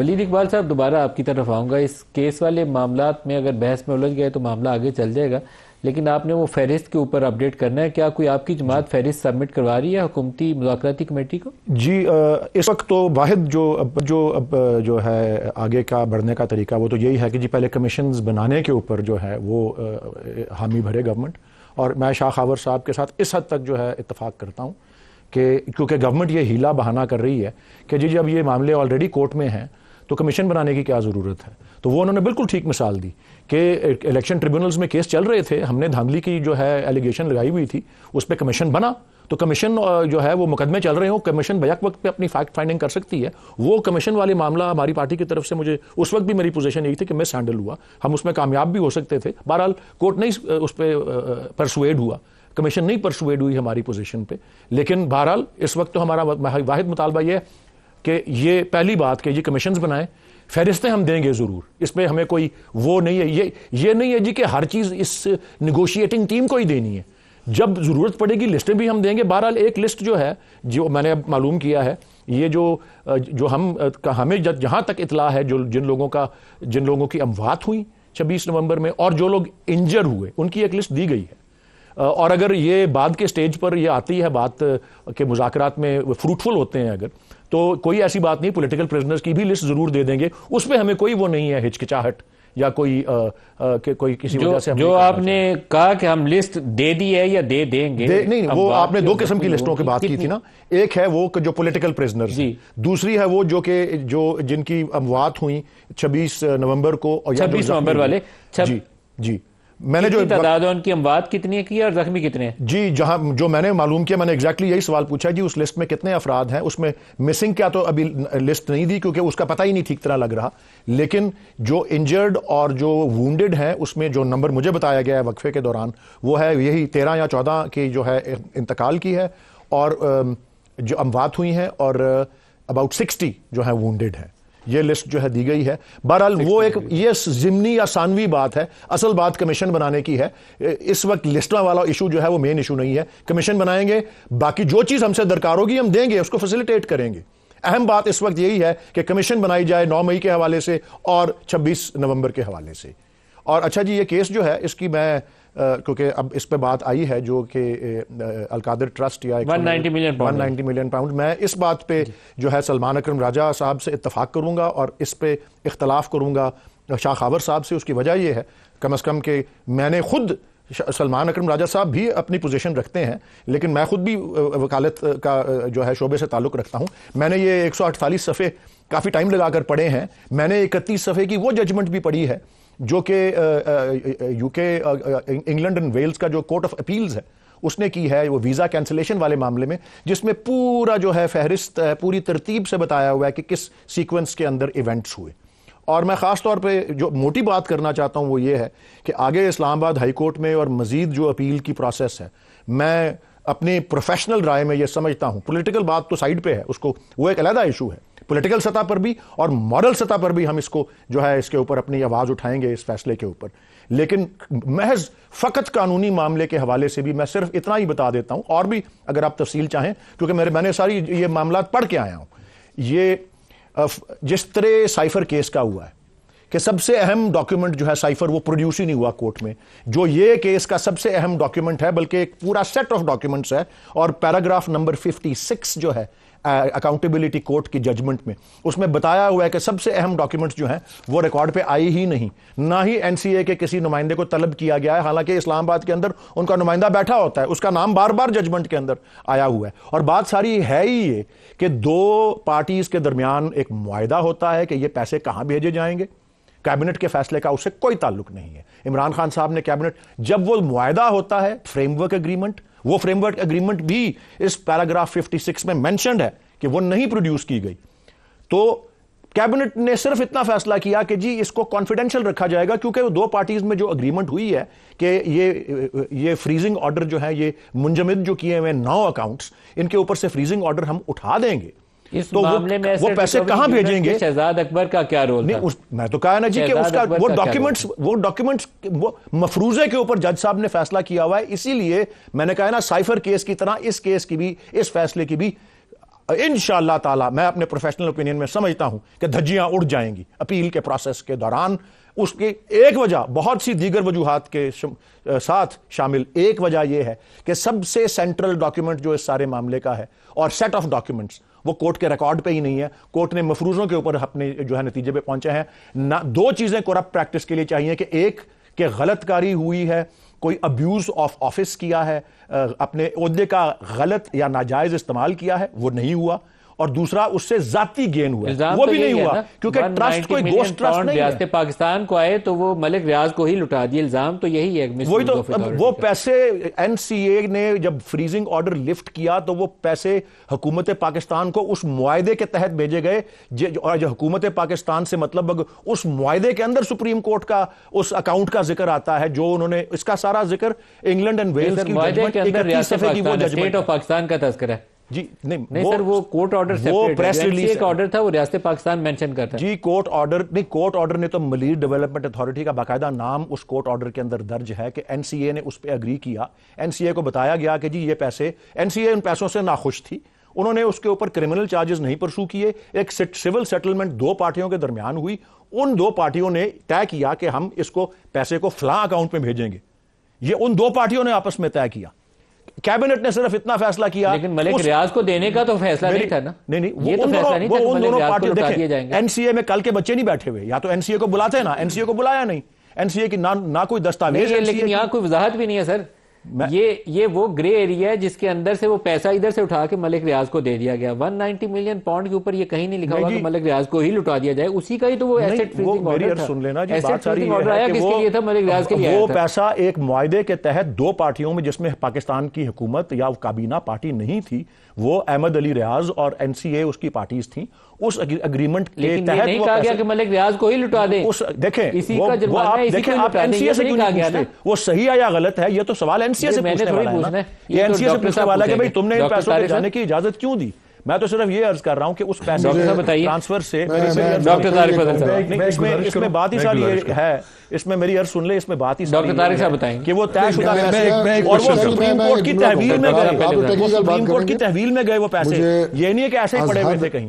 ولید اقبال صاحب، دوبارہ آپ کی طرف آؤں گا. اس کیس والے معاملات میں اگر بحث میں الجھ گئے تو معاملہ آگے چل جائے گا، لیکن آپ نے وہ فہرست کے اوپر اپڈیٹ کرنا ہے. کیا کوئی آپ کی جماعت فہرست سبمٹ کروا رہی ہے حکومتی مذاکراتی کمیٹی کو؟ جی، اس وقت تو واحد جو ہے آگے کا بڑھنے کا طریقہ وہ تو یہی ہے کہ جی پہلے کمیشنز بنانے کے اوپر جو ہے وہ حامی بھرے گورنمنٹ. اور میں شاہ خاور صاحب کے ساتھ اس حد تک جو ہے اتفاق کرتا ہوں کہ کیونکہ گورنمنٹ یہ ہیلا بہانہ کر رہی ہے کہ جی جب یہ معاملے آلریڈی کورٹ میں ہیں تو کمیشن بنانے کی کیا ضرورت ہے. تو وہ انہوں نے بالکل ٹھیک مثال دی کہ الیکشن ٹریبیونلز میں کیس چل رہے تھے، ہم نے دھاندلی کی جو ہے ایلیگیشن لگائی ہوئی تھی، اس پہ کمیشن بنا تو کمیشن جو ہے وہ مقدمے چل رہے ہوں، کمیشن بیک وقت پہ اپنی فیکٹ فائنڈنگ کر سکتی ہے. وہ کمیشن والے معاملہ ہماری پارٹی کی طرف سے، مجھے اس وقت بھی میری پوزیشن یہی تھی کہ مس ہینڈل ہوا، ہم اس میں کامیاب بھی ہو سکتے تھے. بہرحال کورٹ نہیں اس پہ پرسویڈ ہوا، کمیشن نہیں پرسویڈ ہوئی ہماری پوزیشن پہ. لیکن بہرحال اس وقت تو ہمارا واحد مطالبہ یہ ہے کہ یہ پہلی بات کہ یہ کمیشنز بنائیں، فہرستیں ہم دیں گے ضرور، اس پہ ہمیں کوئی وہ نہیں ہے. یہ نہیں ہے جی کہ ہر چیز اس نیگوشیٹنگ ٹیم کو ہی دینی ہے، جب ضرورت پڑے گی لسٹیں بھی ہم دیں گے. بہرحال ایک لسٹ جو ہے جو میں نے اب معلوم کیا ہے، یہ جو ہمیں جہاں تک اطلاع ہے، جن لوگوں کی اموات ہوئیں 26 نومبر میں اور جو لوگ انجر ہوئے، ان کی ایک لسٹ دی گئی ہے. اور اگر یہ بعد کے سٹیج پر یہ آتی ہے بات کہ مذاکرات میں فروٹفل ہوتے ہیں اگر، تو کوئی ایسی بات نہیں، پولیٹیکل پریزنرز کی بھی لسٹ ضرور دے دیں گے. اس پہ ہمیں کوئی وہ نہیں ہے ہچکچاہٹ یا کوئی کسی وجہ سے جو آپ نے کہا کہ ہم لسٹ دے دی ہے یا دے دیں گے. نہیں، وہ آپ نے دو قسم کی لسٹوں کی بات کی تھی نا. ایک ہے وہ جو پولیٹیکل پریزنرز، دوسری ہے وہ جو جن کی اموات ہوئیں 26 نومبر کو، 26 نومبر والے. جی میں نے جو تعداد ان کی اموات کتنی کی اور زخمی کتنے ہیں؟ جی جو میں نے معلوم کیا، میں نے ایگزیکٹلی یہی سوال پوچھا جی اس لسٹ میں کتنے افراد ہیں. اس میں مسنگ کیا تو ابھی لسٹ نہیں دی کیونکہ اس کا پتہ ہی نہیں ٹھیک طرح لگ رہا. لیکن جو انجرڈ اور جو وونڈڈ ہیں اس میں جو نمبر مجھے بتایا گیا ہے وقفے کے دوران، وہ ہے یہی 13 یا 14 کی جو ہے انتقال کی ہے، اور جو اموات ہوئی ہیں اور اباؤٹ 60 جو ہیں وونڈڈ ہیں. یہ لسٹ جو ہے دی گئی ہے. بہرحال وہ ایک یہ ضمنی یا ثانوی بات ہے، اصل بات کمیشن بنانے کی ہے. اس وقت لسٹوں والا ایشو جو ہے وہ مین ایشو نہیں ہے. کمیشن بنائیں گے، باقی جو چیز ہم سے درکار ہوگی ہم دیں گے، اس کو فیسیلیٹیٹ کریں گے. اہم بات اس وقت یہی ہے کہ کمیشن بنائی جائے 9 مئی کے حوالے سے اور 26 نومبر کے حوالے سے. اور اچھا جی، یہ کیس جو ہے اس کی میں کیونکہ اب اس پہ بات آئی ہے جو کہ القادر ٹرسٹ یا 190 ملین پاؤنڈ، میں اس بات پہ جو ہے سلمان اکرم راجہ صاحب سے اتفاق کروں گا اور اس پہ اختلاف کروں گا شاہ خاور صاحب سے. اس کی وجہ یہ ہے کم از کم کہ میں نے خود، سلمان اکرم راجہ صاحب بھی اپنی پوزیشن رکھتے ہیں لیکن میں خود بھی وکالت کا جو ہے شعبے سے تعلق رکھتا ہوں. میں نے یہ 148 صفحے کافی ٹائم لگا کر پڑھے ہیں. میں نے 31 صفحے کی وہ ججمنٹ بھی پڑھی ہے جو کہ یو کے انگلینڈ اینڈ ویلز کا جو کورٹ آف اپیلز ہے اس نے کی ہے، وہ ویزا کینسلیشن والے معاملے میں، جس میں پورا جو ہے فہرست ہے، پوری ترتیب سے بتایا ہوا ہے کہ کس سیکوینس کے اندر ایونٹس ہوئے. اور میں خاص طور پہ جو موٹی بات کرنا چاہتا ہوں وہ یہ ہے کہ آگے اسلام آباد ہائی کورٹ میں اور مزید جو اپیل کی پروسیس ہے، میں اپنی پروفیشنل رائے میں یہ سمجھتا ہوں، پولیٹیکل بات تو سائیڈ پہ ہے، اس کو وہ ایک علیحدہ ایشو ہے. پولیٹیکل سطح پر بھی اور مورل سطح پر بھی ہم اس کو جو ہے اس کے اوپر اپنی آواز اٹھائیں گے اس فیصلے کے اوپر. لیکن محض فقط قانونی معاملے کے حوالے سے بھی میں صرف اتنا ہی بتا دیتا ہوں، اور بھی اگر آپ تفصیل چاہیں کیونکہ میں نے ساری یہ معاملات پڑھ کے آیا ہوں. یہ جس طرح سائفر کیس کا ہوا ہے کہ سب سے اہم ڈاکیومنٹ جو ہے سائفر وہ پروڈیوس ہی نہیں ہوا کورٹ میں، جو یہ کیس کا سب سے اہم ڈاکیومنٹ ہے، بلکہ ایک پورا سیٹ آف ڈاکیومنٹس ہے. اور پیراگراف نمبر 56 جو ہے اکاؤنٹیبلٹی کورٹ کی ججمنٹ میں، اس میں بتایا ہوا ہے کہ سب سے اہم ڈاکیومنٹس جو ہیں وہ ریکارڈ پہ آئی ہی نہیں. نہ ہی این سی اے کے کسی نمائندے کو طلب کیا گیا ہے، حالانکہ اسلام آباد کے اندر ان کا نمائندہ بیٹھا ہوتا ہے، اس کا نام بار بار ججمنٹ کے اندر آیا ہوا ہے. اور بات ساری ہے ہی یہ کہ دو پارٹیز کے درمیان ایک معاہدہ ہوتا ہے کہ یہ پیسے کہاں بھیجے جائیں گے. کیبنٹ کے فیصلے کا اس سے کوئی تعلق نہیں ہے. عمران خان صاحب نے کیبنٹ، جب وہ معاہدہ ہوتا ہے فریم ورک اگریمنٹ، وہ فریم ورک اگریمنٹ بھی اس پیراگراف 56 میں مینشنڈ ہے کہ وہ نہیں پروڈیوس کی گئی. تو کیبنٹ نے صرف اتنا فیصلہ کیا کہ جی اس کو کانفیڈینشیل رکھا جائے گا، کیونکہ وہ دو پارٹیز میں جو اگریمنٹ ہوئی ہے کہ یہ فریزنگ آرڈر جو ہے، یہ منجمد جو کیے ہوئے 9 اکاؤنٹس، ان کے اوپر سے فریزنگ آرڈر ہم اٹھا دیں گے. تو وہ پیسے کہاں بھیجیں گے؟ شہزاد اکبر کا کیا رول تھا؟ میں تو کہا نا جی کہ اس کا وہ ڈاکیومنٹس وہ مفروضے کے اوپر جج صاحب نے فیصلہ کیا ہوا ہے. اسی لیے میں نے کہا نا سائفر کیس کی طرح اس کیس کی بھی، اس فیصلے کی بھی انشاءاللہ تعالی میں اپنے پروفیشنل اوپینین میں سمجھتا ہوں کہ دھجیاں اڑ جائیں گی اپیل کے پروسیس کے دوران. اس کی ایک وجہ بہت سی دیگر وجوہات کے ساتھ شامل ایک وجہ یہ ہے کہ سب سے سینٹرل ڈاکیومنٹ جو اس سارے معاملے کا ہے اور سیٹ آف ڈاکیومنٹس وہ کورٹ کے ریکارڈ پہ ہی نہیں ہے. کورٹ نے مفروضوں کے اوپر اپنے جو ہے نتیجے پہ پہنچے ہیں. دو چیزیں کرپٹ پریکٹس کے لیے چاہیے کہ ایک کہ غلط کاری ہوئی ہے, کوئی ابیوز آف آفس کیا ہے, اپنے عہدے کا غلط یا ناجائز استعمال کیا ہے, وہ نہیں ہوا, اور دوسرا اس سے ذاتی گین ہوا, وہ بھی نہیں ہوا, کیونکہ ٹرسٹ کوئی گوشت ٹرسٹ نہیں ہے. ریاست پاکستان کو آئے تو وہ ملک ریاض کو ہی لٹا دیا, الزام تو یہی ہے. وہی تو وہ پیسے این سی اے نے جب فریزنگ آرڈر لفٹ کیا تو وہ پیسے حکومت پاکستان کو اس معاہدے کے تحت بھیجے گئے, اور جو حکومت پاکستان سے مطلب اس معاہدے کے اندر سپریم کورٹ کا اس اکاؤنٹ کا ذکر آتا ہے, جو انہوں نے اس کا سارا ذکر انگلینڈ اینڈ ویلز کی معاہدے کے اندر ریاست پاکستان, اسٹیٹ آف پاکستان کا تذکرہ ہے. جی نہیں سر, وہ کورٹ آرڈر سیپریٹ ہے, ایک آرڈر تھا وہ ریاست پاکستان مینشن کرتا ہے. جی کورٹ آرڈر نہیں, کورٹ آرڈر نے تو ملیر ڈیولپمنٹ اتھارٹی کا باقاعدہ نام اس کورٹ آرڈر کے اندر درج ہے کہ این سی اے نے اس پہ اگری کیا. این سی اے کو بتایا گیا کہ جی یہ پیسے, این سی اے ان پیسوں سے ناخوش تھی, انہوں نے اس کے اوپر کرمنل چارجز نہیں پرسو کیے. ایک سول سیٹلمنٹ دو پارٹیوں کے درمیان ہوئی, ان دو پارٹیوں نے طے کیا کہ ہم اس کو پیسے کو فلاں اکاؤنٹ میں بھیجیں گے. یہ ان دو پارٹیوں نے آپس میں طے کیا. کیبنٹ نے صرف اتنا فیصلہ کیا, لیکن ملک ریاض کو دینے کا تو فیصلہ نہیں تھا نا. نہیں یہ تو فیصلہ نہیں تھا کہ ملک ریاض کو لٹا دیے جائیں گے. این سی اے میں کل کے بچے نہیں بیٹھے ہوئے, یا تو این سی اے کو بلاتے ہیں نا, این سی اے کو بلایا نہیں, این سی اے کی نہ کوئی دستاویز, لیکن یہاں کوئی وضاحت بھی نہیں ہے سر. یہ وہ گرے ایریا ہے جس کے اندر سے وہ پیسہ ادھر سے اٹھا کے ملک ریاض کو دے دیا گیا. 190 ملین پاؤنڈ کے اوپر یہ کہیں نہیں لکھا ہوا کہ ملک ریاض کو ہی لٹا دیا جائے, اسی کا ہی تو وہ ایسٹ فریزنگ آرڈر تھا. سن لینا جی, ایسٹ فریزنگ آرڈر آیا کس کے لیے تھا؟ ملک ریاض کے لیے. وہ پیسہ ایک معاہدے کے تحت دو پارٹیوں میں, جس میں پاکستان کی حکومت یا کابینہ پارٹی نہیں تھی, وہ احمد علی ریاض اور این سی اے اس کی پارٹیز تھیں, اس اگریمنٹ کے تحت نہیں کہا گیا کہ ملک ریاض کو ہی لٹا دیں. دیکھیں آپ این سی اے سے کیوں نہیں پوچھتے وہ صحیح ہے یا غلط ہے؟ یہ تو سوال این سی اے سے پوچھنے والا ہے نا. یہ این سی اے سے پوچھنے والا ہے کہ بھئی تم نے ان پیسوں پہ جانے کی اجازت کیوں دی. میں تو صرف یہ عرض کر رہا ہوں کہ اس پیسے ٹرانسفر سے ڈاکٹر طارق فضل صاحب, اس میں بات ہی ساری ہے, اس میں میری عرض سن لے, اس میں بات ہی ڈاکٹر طارق صاحب بتائیں کہ وہ طے شدہ پیسے, اور وہ سپریم کورٹ کی تحویل میں گئے, وہ سپریم کورٹ کی تحویل میں گئے وہ پیسے, یہ نہیں ہے کہ ایسے ہی پڑے ہوئے تھے کہیں.